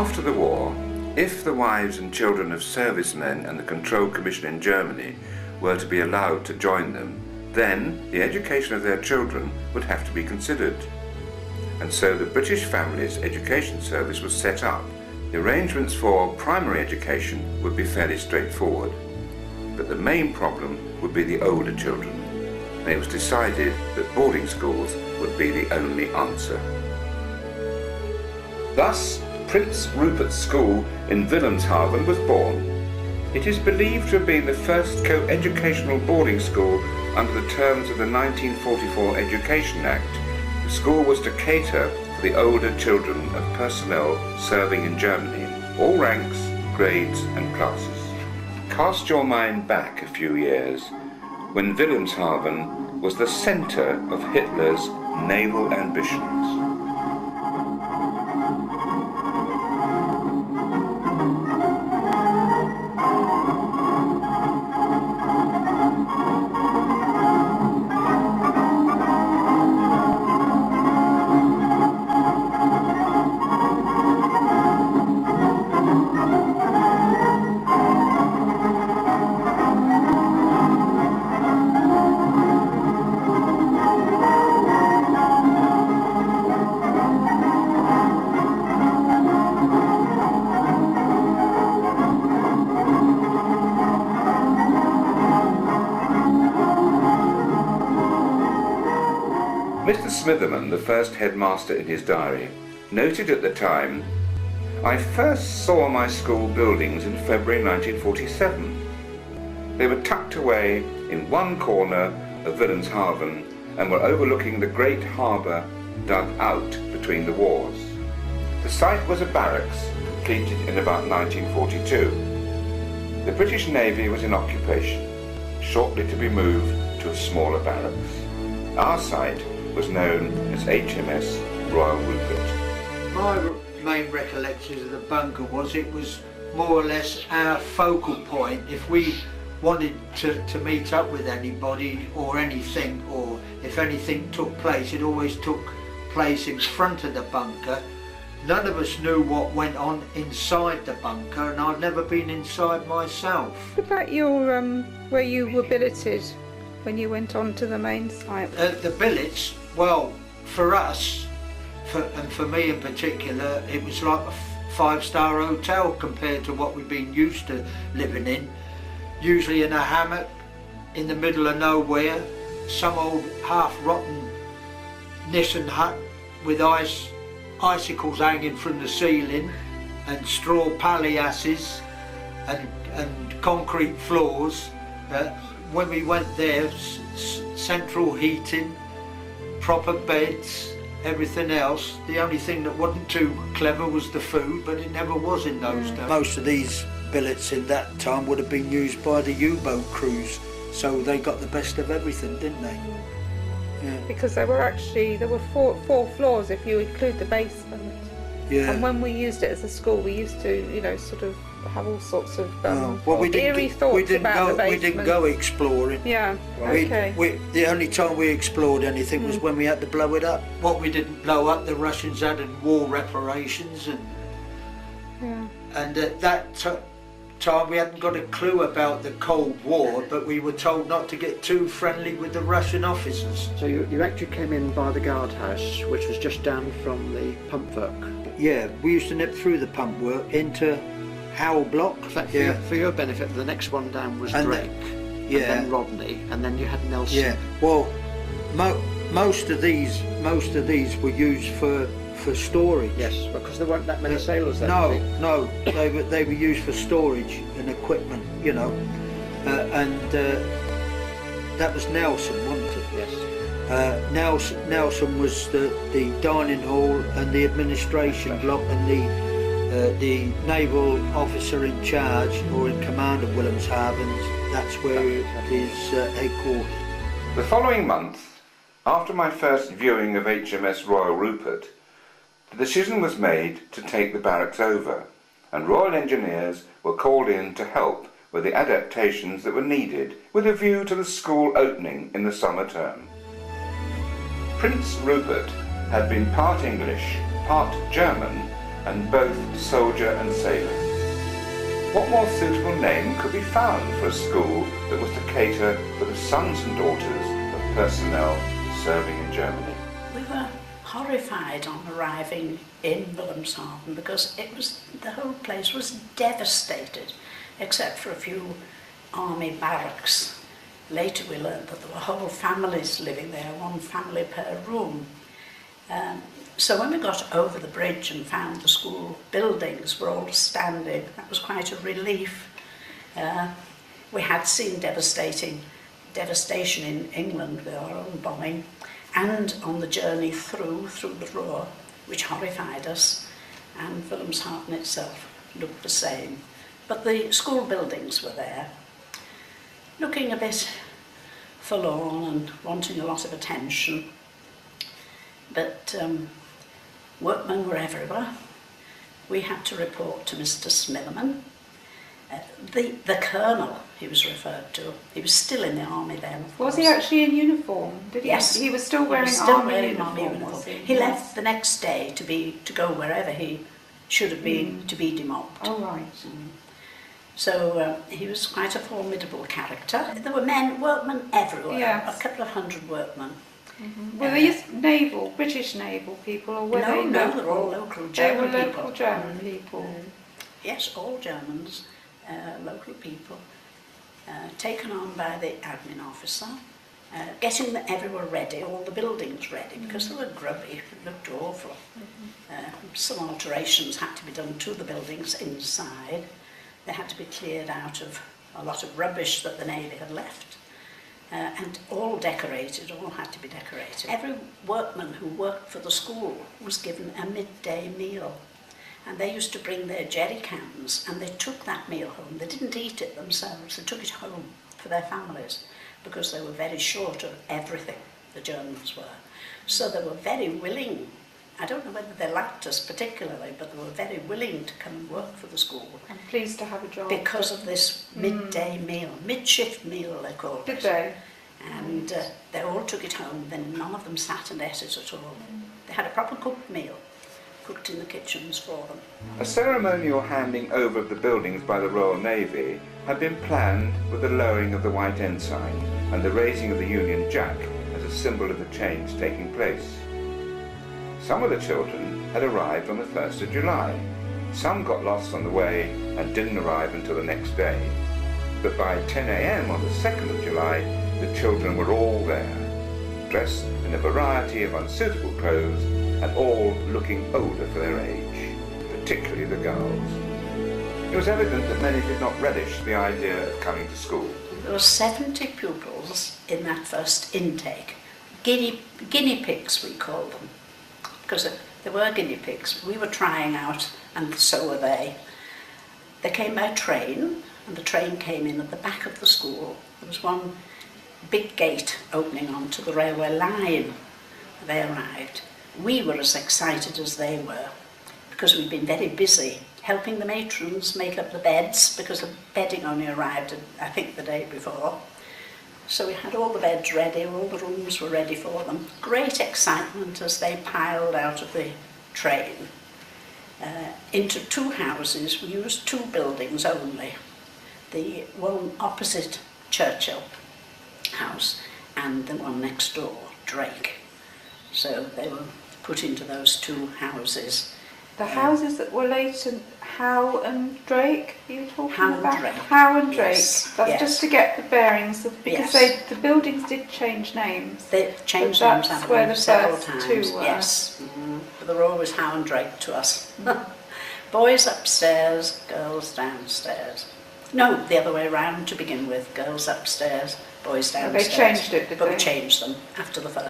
After the war, if the wives and children of servicemen and the Control Commission in Germany were to be allowed to join them, then the education of their children would have to be considered. And so the British Families Education Service was set up. The arrangements for primary education would be fairly straightforward, but the main problem would be the older children, and it was decided that boarding schools would be the only answer. Thus, Prince Rupert School in Wilhemshaven was born. It is believed to have been the first co-educational boarding school under the terms of the 1944 Education Act. The school was to cater for the older children of personnel serving in Germany, all ranks, grades and classes. Cast your mind back a few years, when Wilhelmshaven was the centre of Hitler's naval ambitions. Mr. Smitherman, the first headmaster in his diary, noted at the time, "I first saw my school buildings in February 1947. They were tucked away in one corner of Wilhelmshaven and were overlooking the great harbour dug out between the wars. The site was a barracks completed in about 1942. The British Navy was in occupation, shortly to be moved to a smaller barracks. Our site was known as HMS Royal Rupert." My main recollections of the bunker was it was more or less our focal point. If we wanted to meet up with anybody or anything, or if anything took place, it always took place in front of the bunker. None of us knew what went on inside the bunker, and I've never been inside myself. What about your where you were billeted when you went on to the main site? The billets, well, for us, and for me in particular, it was like a five-star hotel compared to what we've been used to living in. Usually in a hammock, in the middle of nowhere, some old half-rotten Nissen hut with icicles hanging from the ceiling, and straw palliasses and concrete floors. When we went there, central heating, proper beds, everything else. The only thing that wasn't too clever was the food, but it never was in those days. Most of these billets in that time would have been used by the U-boat crews, so they got the best of everything, didn't they? Yeah. Because there were four floors if you include the basement. Yeah. And when we used it as a school, we used to, sort of have all sorts of We eerie thoughts about the basement. We didn't go exploring. Yeah, okay. The only time we explored anything was when we had to blow it up. What we didn't blow up, the Russians had in war reparations, and at that time we hadn't got a clue about the Cold War, but we were told not to get too friendly with the Russian officers. So you actually came in by the guardhouse, which was just down from the pump work? Yeah, we used to nip through the pump work into Howell Block. For your benefit, the next one down was Drake, and then Rodney, and then you had Nelson. Yeah, well, most of these were used for storage. Yes, because there weren't that many sailors then. No, they were used for storage and equipment, and that was Nelson, wasn't it? Yes. Nelson was the dining hall and the administration block, and the naval officer in charge or in command of Wilhelmshaven. That's where his headquarters. The following month, after my first viewing of HMS Royal Rupert, the decision was made to take the barracks over, and Royal Engineers were called in to help with the adaptations that were needed with a view to the school opening in the summer term. Prince Rupert had been part English, part German, and both soldier and sailor. What more suitable name could be found for a school that was to cater for the sons and daughters of personnel serving in Germany? We were horrified on arriving in Wilhemshaven because the whole place was devastated, except for a few army barracks. Later we learned that there were whole families living there, one family per room. So when we got over the bridge and found the school buildings were all standing, that was quite a relief. We had seen devastation in England with our own bombing, and on the journey through the Ruhr, which horrified us, and Wilhelmshaven itself looked the same. But the school buildings were there, looking a bit forlorn and wanting a lot of attention. But workmen were everywhere. We had to report to Mr. Smitherman. The colonel he was referred to, he was still in the army then. Was he actually in uniform? Yes. He was still wearing army uniform. He left the next day to go wherever he should have been to be demobbed. Oh, right. So he was quite a formidable character. There were workmen everywhere, yes. A couple of hundred workmen. Were these British naval people, or were they local? No, they were all local German people. They were local German people. Yes, all Germans, local people, taken on by the admin officer, getting everywhere ready, all the buildings ready, because they were grubby, it looked awful. Some alterations had to be done to the buildings inside. They had to be cleared out of a lot of rubbish that the Navy had left. And all decorated, all had to be decorated. Every workman who worked for the school was given a midday meal. And they used to bring their jerry cans and they took that meal home. They didn't eat it themselves, they took it home for their families because they were very short of everything, the Germans were. So they were very willing. I don't know whether they liked us particularly, but they were very willing to come and work for the school. I'm pleased to have a job. Because of this midday meal, mid-shift meal they called it. Did they? And they all took it home, then none of them sat and ate it at all. They had a proper cooked meal, cooked in the kitchens for them. A ceremonial handing over of the buildings by the Royal Navy had been planned with the lowering of the white ensign and the raising of the Union Jack as a symbol of the change taking place. Some of the children had arrived on the 1st of July. Some got lost on the way and didn't arrive until the next day. But by 10 a.m. on the 2nd of July, the children were all there, dressed in a variety of unsuitable clothes and all looking older for their age, particularly the girls. It was evident that many did not relish the idea of coming to school. There were 70 pupils in that first intake. Guinea pigs, we called them, because they were guinea pigs. We were trying out, and so were they. They came by train, and the train came in at the back of the school. There was one big gate opening onto the railway line. They arrived. We were as excited as they were, because we'd been very busy helping the matrons make up the beds, because the bedding only arrived, I think, the day before. So we had all the beds ready, all the rooms were ready for them. Great excitement as they piled out of the train into two houses. We used two buildings only. The one opposite Churchill House and the one next door, Drake. So they were put into those two houses. The houses that were later, Howe and Drake, you were talking Howe about? and Drake. Howe and Drake. Yes, That's yes. just to get the bearings, because Yes. the buildings did change names. They changed But names, that's I where believe, the several first times. two were. Yes, but they were always Howe and Drake to us. Boys upstairs, girls downstairs. No, the other way around to begin with. Girls upstairs, boys downstairs. They changed it, did but they? we changed them after the first.